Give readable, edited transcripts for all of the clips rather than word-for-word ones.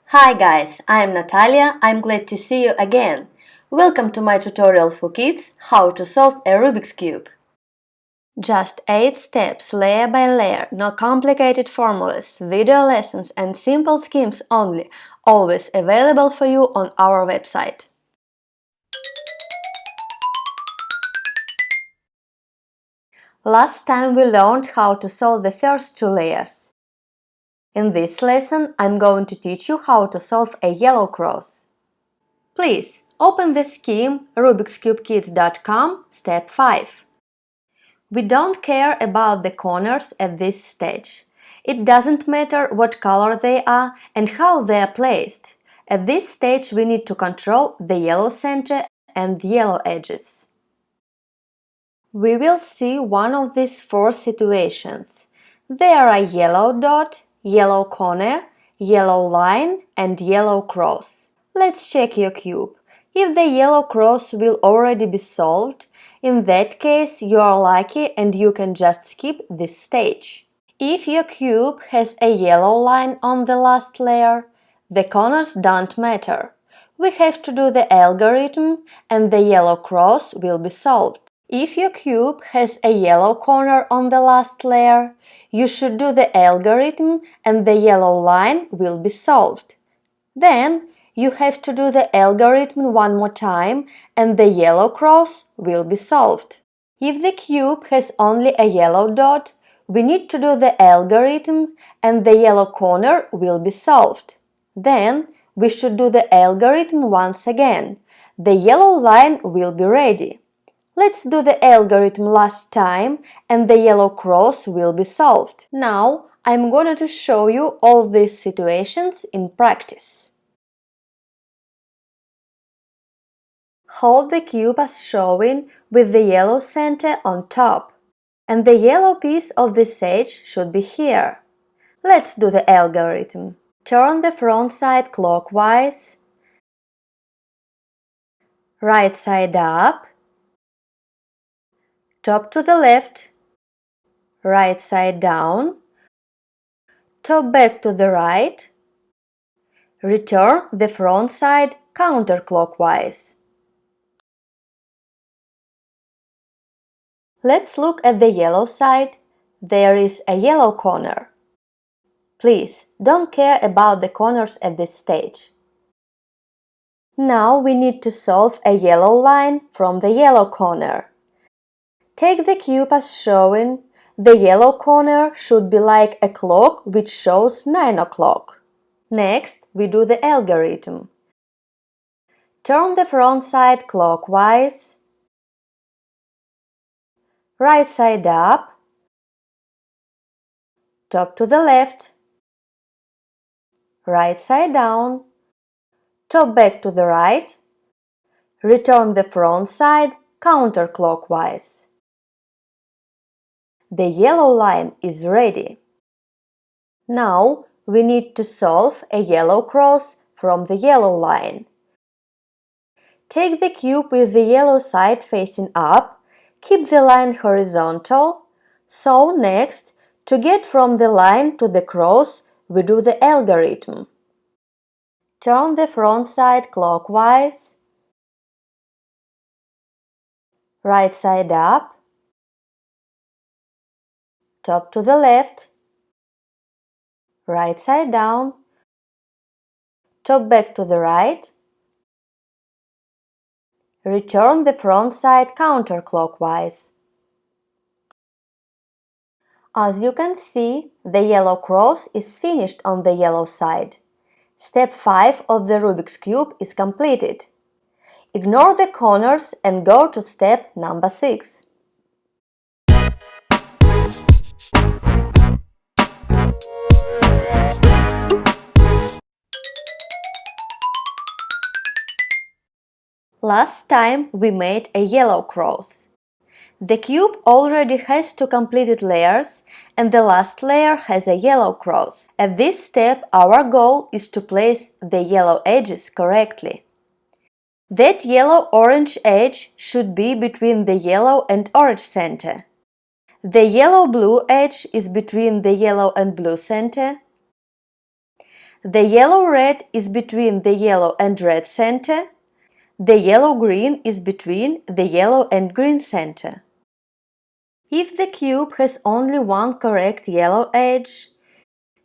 Hi guys, I am Natalia. I'm glad to see you again. Welcome to my tutorial for kids how to solve a Rubik's Cube. Just 8 steps layer by layer, no complicated formulas, video lessons and simple schemes only, always available for you on our website. Last time we learned how to solve the first 2 layers. In this lesson, I'm going to teach you how to solve a yellow cross. Please open the scheme rubikscubekids.com, step 5. We don't care about the corners at this stage. It doesn't matter what color they are and how they are placed. At this stage we need to control the yellow center and yellow edges. We will see one of these 4 situations. There are yellow dot, yellow corner, yellow line and yellow cross. Let's check your cube. If the yellow cross will already be solved, in that case you are lucky and you can just skip this stage. If your cube has a yellow line on the last layer, the corners don't matter. We have to do the algorithm and the yellow cross will be solved. If your cube has a yellow corner on the last layer, you should do the algorithm and the yellow line will be solved. Then you have to do the algorithm one more time and the yellow cross will be solved. If the cube has only a yellow dot, we need to do the algorithm and the yellow corner will be solved. Then we should do the algorithm once again. The yellow line will be ready. Let's do the algorithm last time and the yellow cross will be solved. Now I'm going to show you all these situations in practice. Hold the cube as shown with the yellow center on top, and the yellow piece of this edge should be here. Let's do the algorithm. Turn the front side clockwise, right side up, top to the left, right side down, top back to the right, return the front side counterclockwise. Let's look at the yellow side. There is a yellow corner. Please don't care about the corners at this stage. Now we need to solve a yellow line from the yellow corner. Take the cube as shown. The yellow corner should be like a clock which shows 9 o'clock. Next, we do the algorithm. Turn the front side clockwise, right side up, top to the left, right side down, top back to the right, return the front side counterclockwise. The yellow line is ready. Now we need to solve a yellow cross from the yellow line. Take the cube with the yellow side facing up, keep the line horizontal. So next, to get from the line to the cross, we do the algorithm. Turn the front side clockwise, right side up, top to the left, right side down, top back to the right, return the front side counterclockwise. As you can see, the yellow cross is finished on the yellow side. Step 5 of the Rubik's Cube is completed. Ignore the corners and go to step number 6. Last time we made a yellow cross. The cube already has 2 completed layers and the last layer has a yellow cross. At this step our goal is to place the yellow edges correctly. That yellow-orange edge should be between the yellow and orange center. The yellow-blue edge is between the yellow and blue center. The yellow-red is between the yellow and red center. The yellow-green is between the yellow and green center. If the cube has only one correct yellow edge,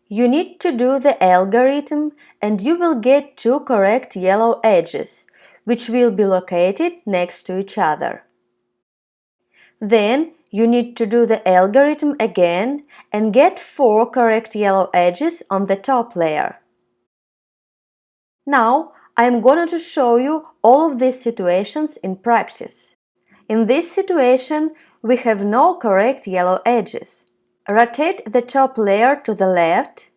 you need to do the algorithm and you will get two correct yellow edges, which will be located next to each other. Then you need to do the algorithm again and get four correct yellow edges on the top layer. Now I am going to show you all of these situations in practice. In this situation, we have no correct yellow edges. Rotate the top layer to the left.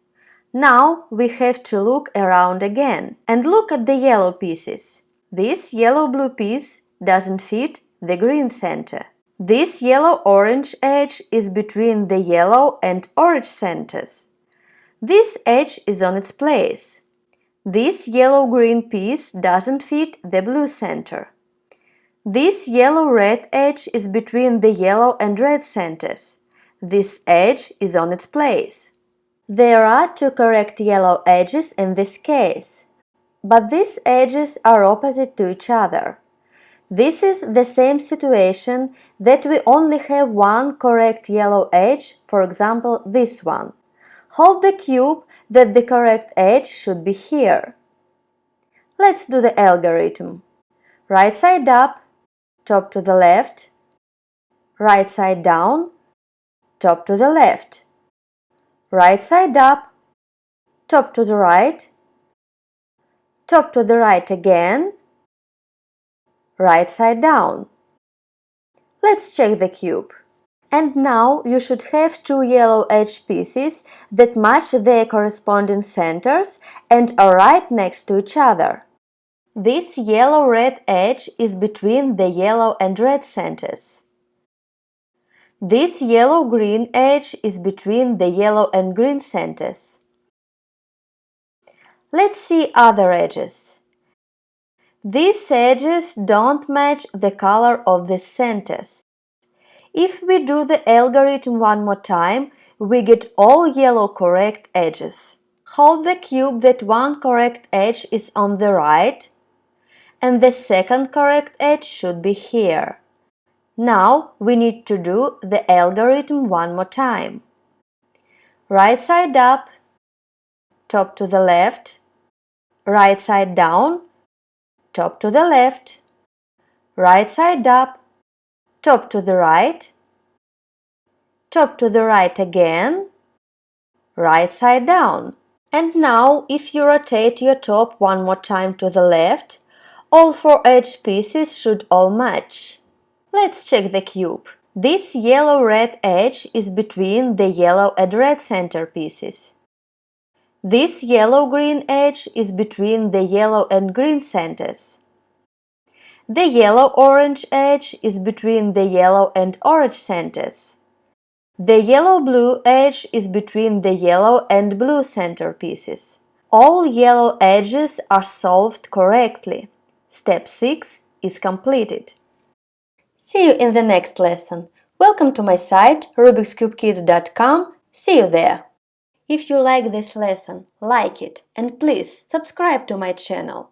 Now we have to look around again and look at the yellow pieces. This yellow-blue piece doesn't fit the green center. This yellow-orange edge is between the yellow and orange centers. This edge is on its place. This yellow-green piece doesn't fit the blue center. This yellow-red edge is between the yellow and red centers. This edge is on its place. There are two correct yellow edges in this case, but these edges are opposite to each other. This is the same situation that we only have one correct yellow edge, for example, this one. Hold the cube that the correct edge should be here. Let's do the algorithm. Right side up, top to the left. Right side down, top to the left. Right side up, top to the right. Top to the right again. Right side down. Let's check the cube. And now you should have two yellow edge pieces that match their corresponding centers and are right next to each other. This yellow-red edge is between the yellow and red centers. This yellow-green edge is between the yellow and green centers. Let's see other edges. These edges don't match the color of the centers. If we do the algorithm one more time, we get all yellow correct edges. Hold the cube that one correct edge is on the right, and the second correct edge should be here. Now we need to do the algorithm one more time. Right side up, top to the left. Right side down, top to the left. Right side up, top to the right. Top to the right again. Right side down. And now if you rotate your top one more time to the left, all four edge pieces should all match. Let's check the cube. This yellow-red edge is between the yellow and red center pieces. This yellow-green edge is between the yellow and green centers. The yellow-orange edge is between the yellow and orange centers. The yellow-blue edge is between the yellow and blue center pieces. All yellow edges are solved correctly. Step 6 is completed. See you in the next lesson. Welcome to my site rubikscubekids.com. See you there. If you like this lesson, like it and please subscribe to my channel.